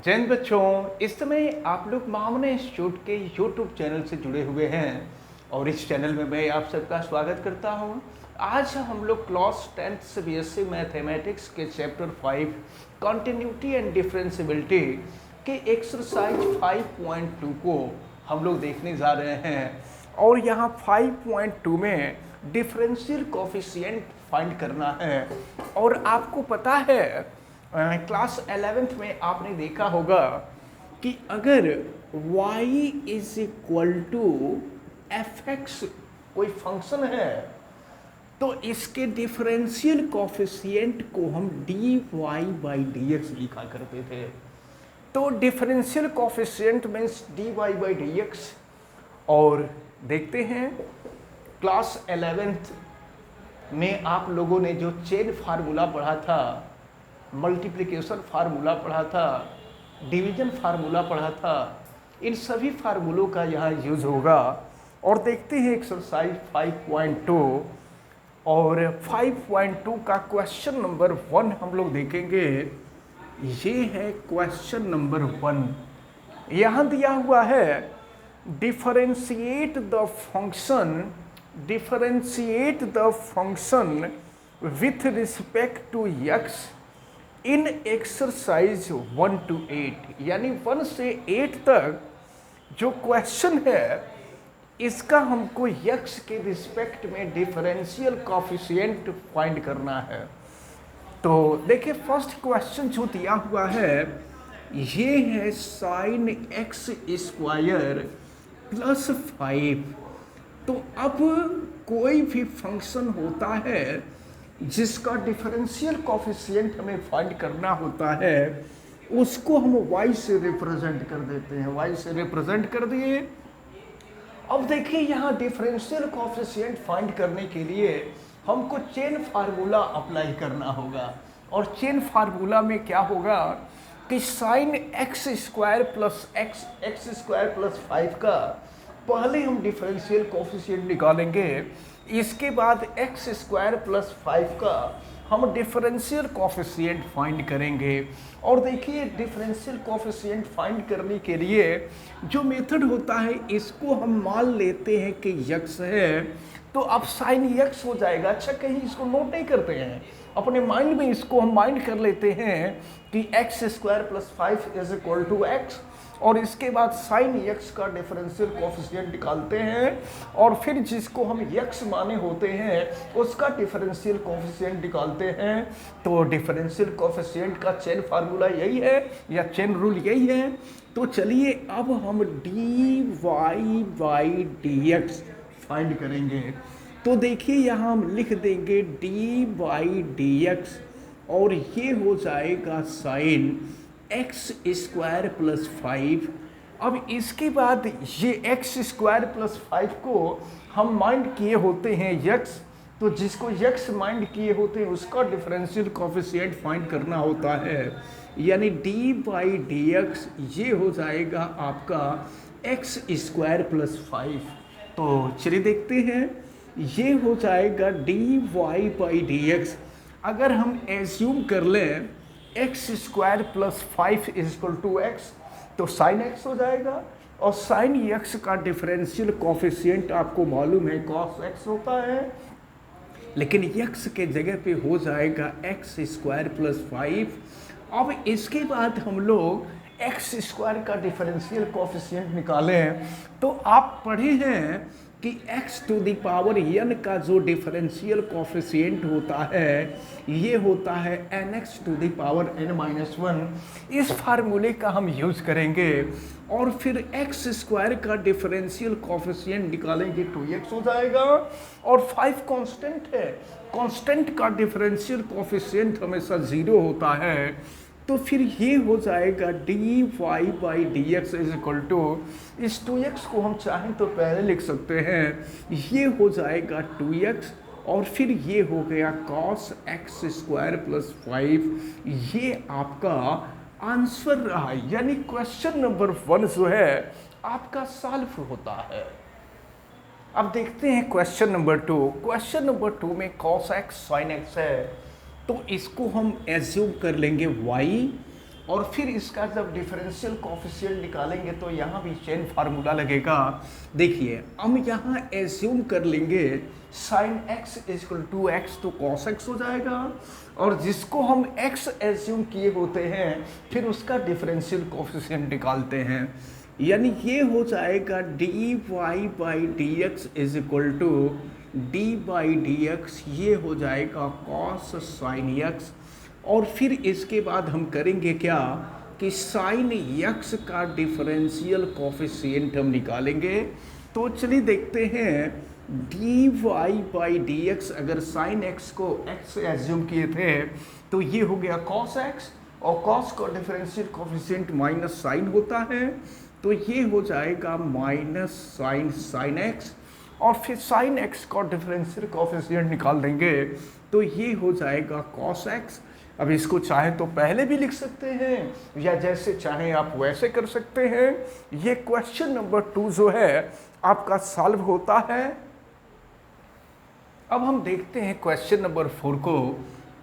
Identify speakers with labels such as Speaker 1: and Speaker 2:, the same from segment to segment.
Speaker 1: जैन बच्चों, इस समय आप लोग मामने इंस्टीट्यूट के यूट्यूब चैनल से जुड़े हुए हैं और इस चैनल में मैं आप सबका स्वागत करता हूं। आज हम लोग क्लास 10th से बीएससी मैथमेटिक्स के चैप्टर 5 कॉन्टिन्यूटी एंड डिफरेंशियबिलिटी के एक्सरसाइज 5.2 को हम लोग देखने जा रहे हैं और यहाँ 5.2 में डिफरेंशियल कोफिशिएंट फाइंड करना है। और आपको पता है क्लास 11th में आपने देखा होगा कि अगर y is equal to f x कोई फंक्शन है तो इसके डिफरेंशियल कोफिशिएंट को हम dy बाई डी एक्स लिखा करते थे। तो differential coefficient means dy by d x. और देखते हैं क्लास 11th में आप लोगों ने जो चेन फार्मूला पढ़ा था, मल्टीप्लिकेशन फार्मूला पढ़ा था, डिवीजन फार्मूला पढ़ा था, इन सभी फार्मूलों का यहाँ यूज होगा। और देखते हैं एक्सरसाइज 5.2 और 5.2 का क्वेश्चन नंबर 1 हम लोग देखेंगे। ये है क्वेश्चन नंबर 1। यहाँ दिया हुआ है differentiate the function with respect to x in exercise 1 to 8, यानी 1 से 8 तक जो क्वेश्चन है इसका हमको x के रिस्पेक्ट में डिफरेंशियल कोफिशिएंट फाइंड करना है। तो देखिए फर्स्ट क्वेश्चन जो दिया हुआ है ये है साइन एक्स स्क्वायर प्लस 5। तो अब कोई भी फंक्शन होता है जिसका डिफरेंशियल कोफिशिएंट हमें फाइंड करना होता है उसको हम y से रिप्रेजेंट कर देते हैं। y से रिप्रेजेंट कर दिए। अब देखिए यहाँ डिफरेंशियल कोफिशिएंट फाइंड करने के लिए हमको चेन फार्मूला अप्लाई करना होगा। और चेन फार्मूला में क्या होगा कि साइन एक्स स्क्वायर प्लस 5 का पहले हम डिफरेंशियल कोफिशिएंट निकालेंगे, इसके बाद एक्स स्क्वायर प्लस 5 का हम डिफरेंशियल कोफिशिएंट फाइंड करेंगे। और देखिए डिफरेंशियल कोफिशिएंट फाइंड करने के लिए जो मेथड होता है इसको हम मान लेते हैं कि x है, तो अब साइन x हो जाएगा। अच्छा कहीं इसको नोट नहीं करते हैं, अपने माइंड में इसको हम माइंड कर लेते हैं कि x square plus 5 is equal to x. और इसके बाद साइन x का डिफरेंशियल कोफिशिएंट निकालते हैं और फिर जिसको हम x माने होते हैं उसका डिफरेंशियल कोफिशिएंट निकालते हैं। तो डिफरेंशियल कोफिशिएंट का चेन फार्मूला यही है या चेन रूल यही है। तो चलिए अब हम dy by d x find करेंगे। तो देखिए यहाँ हम लिख देंगे dy बाई डी एक्स और ये हो जाएगा साइन एक्स स्क्वायर प्लस 5। अब इसके बाद ये एक्स स्क्वायर प्लस 5 को हम माइंड किए होते हैं x, तो जिसको x माइंड किए होते हैं उसका डिफरेंशियल कोफिशिएंट फाइंड करना होता है, यानी डी बाई डी एक्स ये हो जाएगा आपका एक्स स्क्वायर प्लस 5। तो चलिए देखते हैं, ये हो जाएगा d y by d x. अगर हम एज्यूम कर लें x square plus 5 is equal to x तो साइन एक्स हो जाएगा। और साइन एक्स का डिफरेंशियल कोफिशिएंट आपको मालूम है कॉस एक्स होता है, लेकिन एक्स के जगह पे हो जाएगा एक्स स्क्वायर प्लस 5। अब इसके बाद हम लोग एक्स स्क्वायर का डिफरेंशियल कोफिशिएंट निकालें तो आप पढ़े हैं कि x to the power n का जो डिफरेंशियल कोफिशिएंट होता है ये होता है nx to the power n-1। इस फार्मूले का हम यूज करेंगे और फिर x स्क्वायर का डिफरेंशियल कोफिशिएंट निकालेंगे 2x हो जाएगा। और 5 कांस्टेंट है, कांस्टेंट का डिफरेंशियल कोफिशिएंट हमेशा 0 होता है। तो फिर ये हो जाएगा dy by d x is equal to, इस 2x को हम चाहें तो पहले लिख सकते हैं, ये हो जाएगा 2x और फिर ये हो गया cos एक्स स्क्वायर प्लस 5। ये आपका आंसर रहा, यानी क्वेश्चन नंबर 1 जो है आपका सॉल्व होता है। अब देखते हैं क्वेश्चन नंबर 2। क्वेश्चन नंबर 2 में cos x sin x है, तो इसको हम एज्यूम कर लेंगे y और फिर इसका जब डिफरेंशियल कोफिशिएंट निकालेंगे तो यहाँ भी चेन फार्मूला लगेगा। देखिए हम यहाँ एज्यूम कर लेंगे sine x equal to x, तो कॉस x हो जाएगा, और जिसको हम x एज्यूम किए होते हैं फिर उसका डिफरेंशियल कोफिशिएंट निकालते हैं, यानी ये हो जाएगा dy by d x is equal to d by d x, ये हो जाएगा कॉस साइन x, और फिर इसके बाद हम करेंगे क्या कि साइन x का डिफरेंशियल कोफिशिएंट हम निकालेंगे। तो चलिए देखते हैं dy बाई डी एक्स, अगर साइन x को x से एज्यूम किए थे तो ये हो गया cos x, और cos का डिफरेंशियल कोफिशिएंट माइनस साइन होता है, तो ये हो जाएगा माइनस साइन x, और फिर साइन x का डिफरेंशियल कोफिशिएंट निकाल देंगे तो ये हो जाएगा cos x। अब इसको चाहे तो पहले भी लिख सकते हैं या जैसे चाहे आप वैसे कर सकते हैं। ये क्वेश्चन नंबर 2 जो है आपका सॉल्व होता है। अब हम देखते हैं क्वेश्चन नंबर 4 को,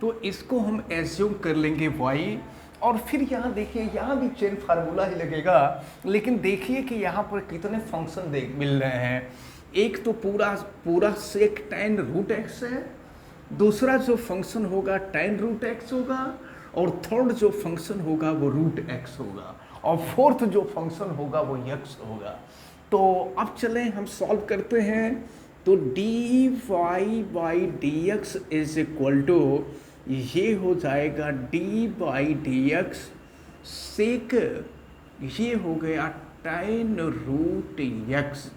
Speaker 1: तो इसको हम एज्यूम कर लेंगे y, और फिर यहाँ देखिए यहाँ भी चेन फार्मूला ही लगेगा, लेकिन देखिए कि यहाँ पर कितने फंक्शन मिल रहे हैं। एक तो पूरा सेक tan रूट एक्स है, दूसरा जो फंक्शन होगा tan रूट एक्स होगा, और थर्ड जो फंक्शन होगा वो रूट एक्स होगा, और फोर्थ जो फंक्शन होगा वो x होगा। तो अब चलें हम सॉल्व करते हैं। तो dy by d x is equal to, ये हो जाएगा d by d x sec, ये हो गया tan रूट x।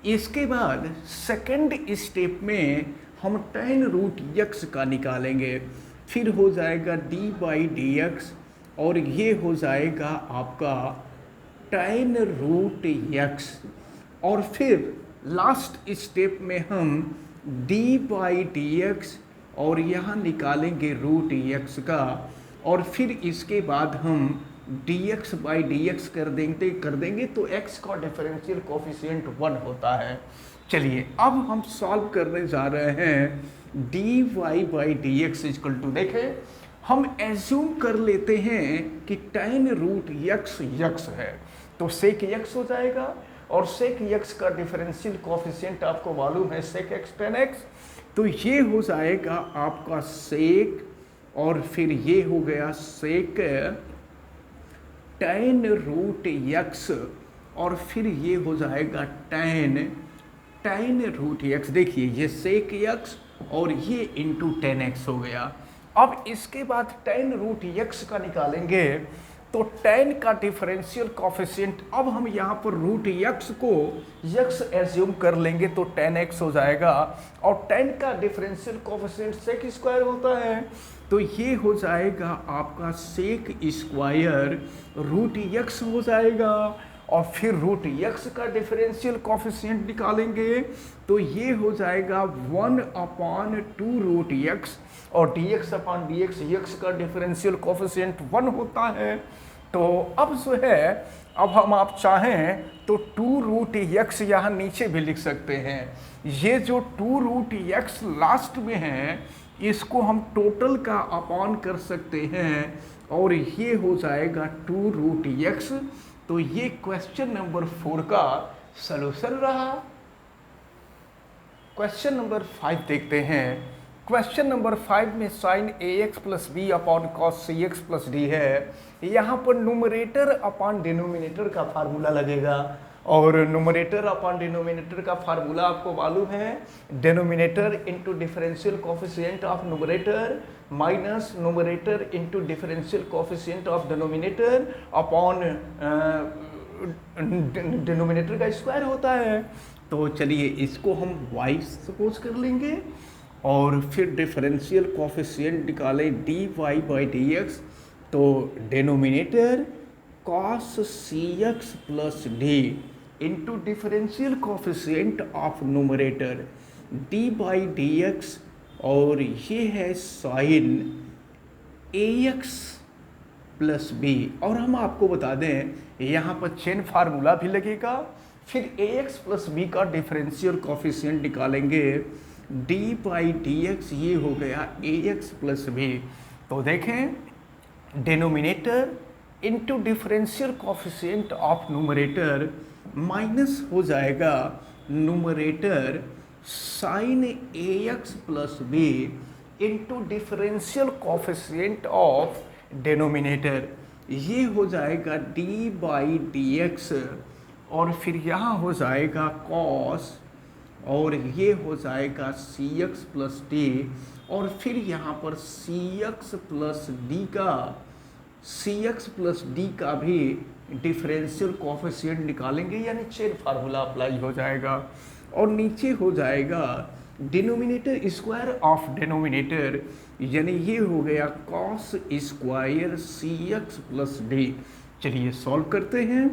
Speaker 1: इसके बाद सेकंड स्टेप में हम tan रूट x का निकालेंगे, फिर हो जाएगा d बाई डी एक्स, और ये हो जाएगा आपका tan रूट x, और फिर लास्ट स्टेप में हम d बाई डी एक्स और यहाँ निकालेंगे रूट x का, और फिर इसके बाद हम dx बाई डी एक्स कर देंगे तो x का डिफरेंशियल कोफिशिएंट 1 होता है। चलिए अब हम सॉल्व करने जा रहे हैं dy by d x equal to, देखें हम एज्यूम कर लेते हैं कि tan रूट x है, तो सेक x हो जाएगा, और सेक x का डिफरेंशियल कोफिशिएंट आपको मालूम है सेक x tan x, तो ये हो जाएगा आपका सेक, और फिर ये हो गया सेक tan रूट x, और फिर ये हो जाएगा tan रूट x। देखिए ये सेक x और ये इंटू tan x हो गया। अब इसके बाद tan रूट x का निकालेंगे, तो tan का डिफरेंशियल कोफिशिएंट, अब हम यहाँ पर रूट x को x एज्यूम कर लेंगे तो tan x हो जाएगा, और tan का डिफरेंशियल कोफिशिएंट सेक स्क्वायर होता है, तो ये हो जाएगा आपका सेक स्क्वायर रूट x हो जाएगा, और फिर रूट x का डिफरेंशियल कोफिशिएंट निकालेंगे तो ये हो जाएगा 1/2 रूट x, और dx अपॉन dx x का डिफरेंशियल कोफिशिएंट 1 होता है। तो अब जो है, अब हम आप चाहें तो 2 रूट x यहाँ नीचे भी लिख सकते हैं। ये जो 2 रूट x लास्ट में है इसको हम टोटल का अपॉन कर सकते हैं, और ये हो जाएगा 2 रूट x। तो ये क्वेश्चन नंबर 4 का सलूशन रहा। क्वेश्चन नंबर 5 देखते हैं। क्वेश्चन नंबर 5 में sine ax plus b upon cos cx plus d है। यहाँ पर न्यूमरेटर अपॉन डिनोमिनेटर का फार्मूला लगेगा, और न्यूमरेटर अपॉन डिनोमिनेटर का फार्मूला आपको मालूम है, denominator into differential coefficient of numerator minus numerator into differential coefficient of denominator upon denominator का स्क्वायर होता है। तो चलिए इसको हम y सपोज कर लेंगे, और फिर डिफरेंशियल कोफिशिएंट निकालें dy बाई डी एक्स, तो denominator cos cx plus D into differential coefficient of numerator d by d x, और ये है साइन ax प्लस बी। और हम आपको बता दें यहाँ पर चेन फार्मूला भी लगेगा, फिर ax प्लस बी का डिफरेंशियल कोफिशिएंट निकालेंगे d बाई डी एक्स, ये हो गया ax प्लस बी। तो देखें denominator into differential coefficient of numerator minus हो जाएगा numerator sine a x plus b into differential coefficient of denominator, ये हो जाएगा डी बाई डी एक्स, और फिर यहाँ हो जाएगा कॉस, और ये हो जाएगा सी एक्स प्लस डी, और फिर यहाँ पर सी एक्स प्लस डी का भी डिफरेंशियल कोफिशिएंट निकालेंगे, यानी चेन फार्मूला अप्लाई हो जाएगा, और नीचे हो जाएगा डिनोमिनेटर स्क्वायर ऑफ डिनोमिनेटर, यानी ये हो गया cos square c x plus d. चलिए सॉल्व करते हैं।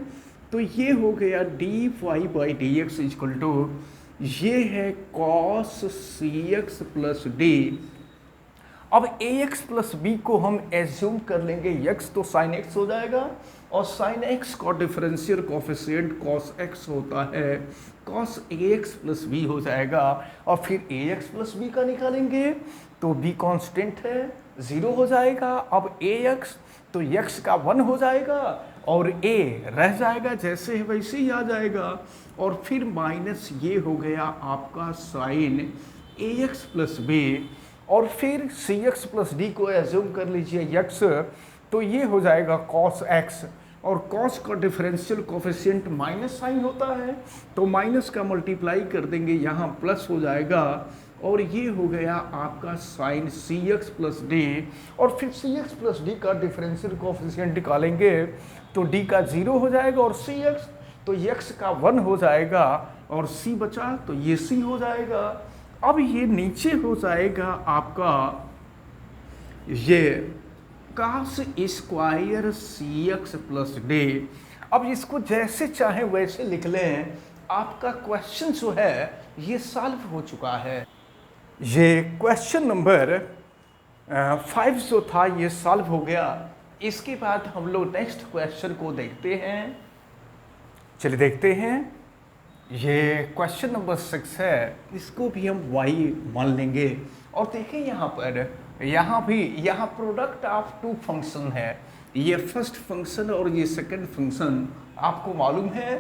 Speaker 1: तो ये हो गया d y by d x equal to, ये है cos c x plus d. अब ए एक्स प्लस बी को हम एज्यूम कर लेंगे एक्स, तो साइन एक्स हो जाएगा, और साइन एक्स का डिफरेंशियल कोफिशिएंट कॉस एक्स होता है, cos A x plus B हो जाएगा, और फिर ए एक्स प्लस बी का निकालेंगे तो बी कांस्टेंट है 0 हो जाएगा। अब ए एक्स तो एक्स का 1 हो जाएगा, और ए रह जाएगा जैसे है वैसे ही आ जाएगा, और फिर माइनस ये हो गया आपका sign a x plus B, और फिर सी एक्स प्लस डी को एज्यूम कर लीजिए एक्स, तो ये हो जाएगा कॉस एक्स, और कॉस का डिफरेंशियल कोफिशिएंट माइनस साइन होता है, तो माइनस का मल्टीप्लाई कर देंगे, यहाँ प्लस हो जाएगा, और ये हो गया आपका साइन सी एक्स प्लस डी, और फिर सी एक्स प्लस डी का डिफरेंशियल कोफिशिएंट निकालेंगे तो डी का 0 हो जाएगा, और सी एक्स तो एक्स का 1 हो जाएगा, और सी बचा तो ये सी हो जाएगा। अब ये नीचे हो जाएगा आपका ये कास square c x plus d. अब इसको जैसे चाहे वैसे लिख लें, आपका क्वेश्चन जो है ये सॉल्व हो चुका है। ये क्वेश्चन नंबर 5 जो था ये सॉल्व हो गया। इसके बाद हम लोग नेक्स्ट क्वेश्चन को देखते हैं। चलिए देखते हैं। ये क्वेश्चन नंबर 6 है, इसको भी हम y मान लेंगे, और देखें यहाँ प्रोडक्ट ऑफ 2 फंक्शन है, ये फर्स्ट फंक्शन और ये सेकंड फंक्शन। आपको मालूम है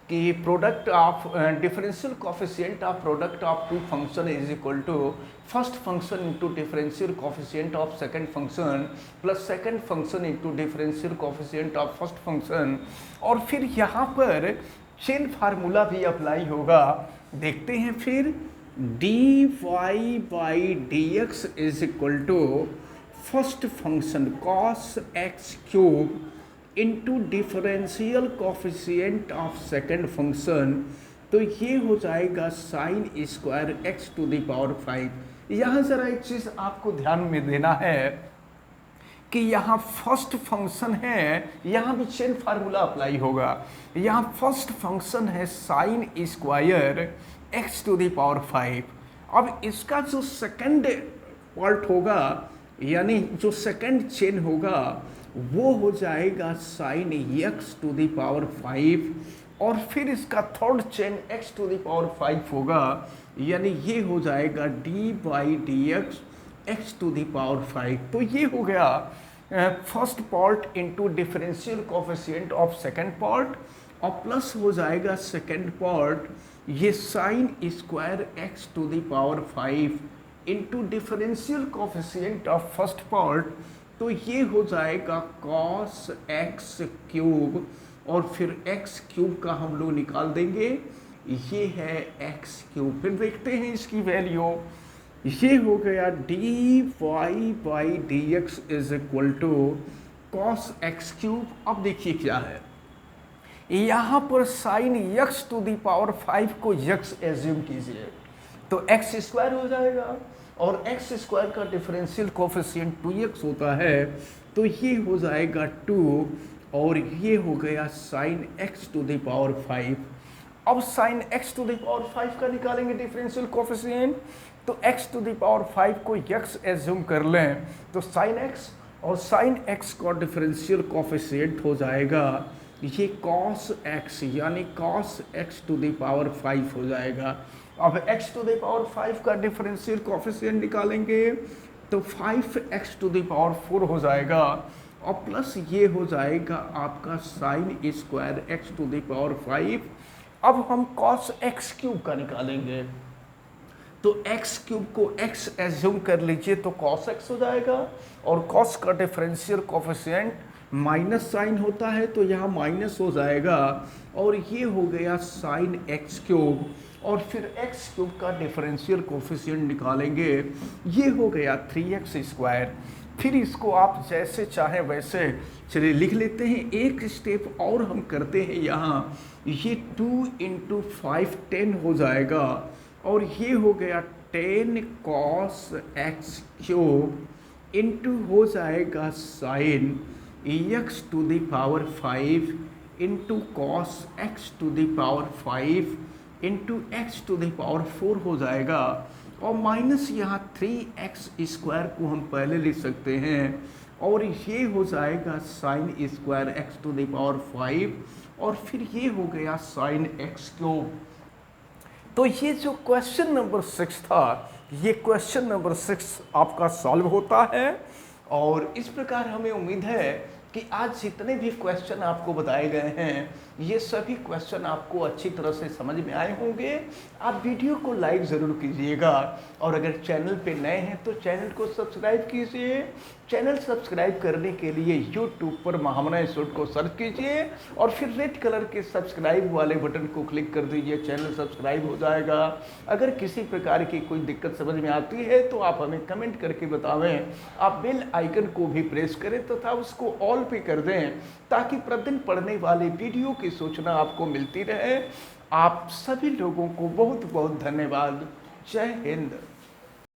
Speaker 1: कि product of differential coefficient of product of 2 function is equal to first function into differential coefficient of second function plus second function into differential coefficient of first function, और फिर यहाँ पर चेन फार्मूला भी apply होगा। देखते हैं फिर d y by d x is equal to first function cos x cube into differential coefficient of second function, तो ये हो जाएगा sine square x to the power 5। यहाँ ज़रा एक चीज़ आपको ध्यान में देना है कि यहाँ फर्स्ट फंक्शन है, यहाँ भी चेन फार्मूला अप्लाई होगा। यहाँ फर्स्ट फंक्शन है sine square x to the power 5। अब इसका जो सेकंड पार्ट होगा, यानी जो सेकंड चेन होगा, वो हो जाएगा sine x to the power 5, और फिर इसका third chain x to the power 5 होगा, यानी ये हो जाएगा d by d x x to the power 5। तो ये हो गया first part into differential coefficient of second part, और प्लस हो जाएगा सेकंड पार्ट ये sine square x to the power 5 into differential coefficient of first part, तो ये हो जाएगा कॉस एक्स क्यूब, और फिर एक्स क्यूब का हम लोग निकाल देंगे, ये है एक्स क्यूब। फिर देखते हैं इसकी वैल्यू, ये हो गया d y by d x is equal to cos x cube. अब देखिए क्या है, यहाँ पर sine x to the power 5 को एक्स एज्यूम कीजिए, तो एक्स स्क्वायर हो जाएगा, और एक्स स्क्वायर का डिफरेंशियल कोफिशिएंट 2x होता है, तो ये हो जाएगा 2, और ये हो गया sine x to the power 5। अब sine x to the power 5 का निकालेंगे डिफरेंशियल कोफिशिएंट, तो x टू द पावर 5 को x एज्यूम कर लें, तो साइन x, और साइन x का डिफरेंशियल कोफिशिएंट हो जाएगा ये cos x, यानी cos x to the power 5 हो जाएगा। अब x टू द पावर 5 का डिफरेंशियल कोफिशिएंट निकालेंगे, तो 5x टू द पावर 4 हो जाएगा, और प्लस ये हो जाएगा आपका sine square x to the power 5। अब हम कॉस एक्स क्यूब का निकालेंगे, तो एक्स क्यूब को एक्स एज्यूम कर लीजिए तो कॉस एक्स हो जाएगा, और कॉस का डिफरेंशियल कोफिशिएंट माइनस साइन होता है तो यहाँ माइनस हो जाएगा, और ये हो गया साइन एक्स क्यूब, और फिर एक्स क्यूब का डिफरेंशियल कोफिशिएंट निकालेंगे, ये हो गया 3x स्क्वायर। फिर इसको आप जैसे चाहें वैसे चलिए लिख लेते हैं। एक स्टेप और हम करते हैं यहाँ, ये 2 इंटू 5 10 हो जाएगा, और ये हो गया 10 कॉस एक्स क्यूब इंटू हो जाएगा sine x to the power 5 into cos x to the power 5 into x to the power 4 हो जाएगा, और माइनस यहाँ 3x स्क्वायर को हम पहले लिख सकते हैं, और ये हो जाएगा sine square x to the power 5, और फिर ये हो गया साइन एक्स क्यूब। तो ये जो क्वेश्चन नंबर 6 था, ये क्वेश्चन नंबर 6 आपका सॉल्व होता है। और इस प्रकार हमें उम्मीद है कि आज जितने भी क्वेश्चन आपको बताए गए हैं, ये सभी क्वेश्चन आपको अच्छी तरह से समझ में आए होंगे। आप वीडियो को लाइक ज़रूर कीजिएगा, और अगर चैनल पे नए हैं तो चैनल को सब्सक्राइब कीजिए। चैनल सब्सक्राइब करने के लिए यूट्यूब पर महामना इंस्टीट्यूट को सर्च कीजिए, और फिर रेड कलर के सब्सक्राइब वाले बटन को क्लिक कर दीजिए, चैनल सब्सक्राइब हो जाएगा। अगर किसी प्रकार की कोई दिक्कत समझ में आती है तो आप हमें कमेंट करके बतावें। आप बेल आइकन को भी प्रेस करें तथा उसको ऑल पे कर दें, ताकि प्रतिदिन पढ़ने वाले वीडियो की सूचना आपको मिलती रहे। आप सभी लोगों को बहुत बहुत धन्यवाद। जय हिंद।